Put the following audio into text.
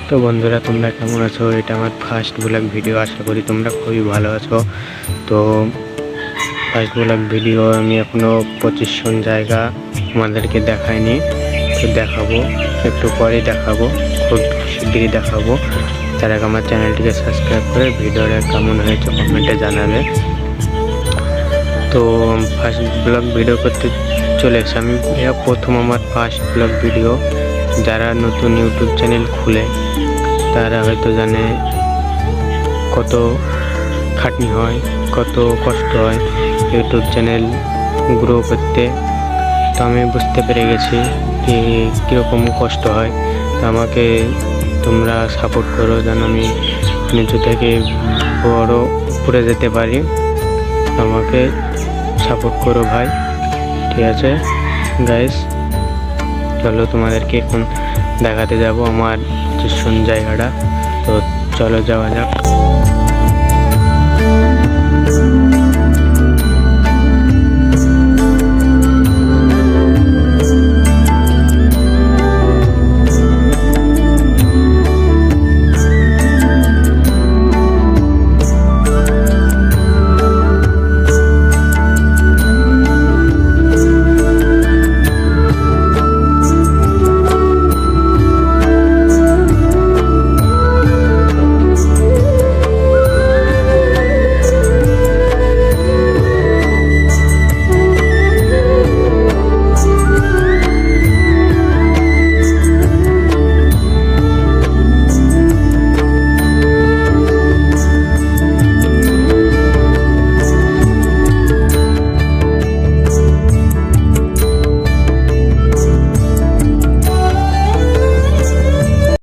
তো বন্ধুরা, তোমরা কেমন আছো? এটা আমার ফার্স্ট ব্লগ ভিডিও। আশা করি তোমরা খুবই ভালো আছো। তো ফার্স্ট ব্লগ ভিডিও আমি এখনও 25 জায়গা তোমাদেরকে দেখাইনি, তো দেখাবো, একটু পরে দেখাবো, খুব শিগগিরই দেখাবো। তার আগে আমার চ্যানেলটিকে সাবস্ক্রাইব করে ভিডিওটা কেমন হয়েছে কমেন্টে জানাবে। তো ফার্স্ট ব্লগ ভিডিও করতে চলে এসে আমি প্রথম আমার ফার্স্ট ব্লগ ভিডিও। যারা নতুন ইউটিউব চ্যানেল খুলে তারা হয়তো জানে কত খাটনি হয়, কত কষ্ট হয় ইউটিউব চ্যানেল গ্রো করতে। তো আমি বুঝতে পেরে গেছি যে কীরকম কষ্ট হয়। তো আমাকে তোমরা সাপোর্ট করো যেন আমি নিচু থেকে বড় উপরে যেতে পারি। আমাকে সাপোর্ট করো ভাই, ঠিক আছে গাইস? চলো তোমাদেরকে এখন দেখাতে যাব আমার পজিশন জায়গাটা। তো চলো যাওয়া যাক।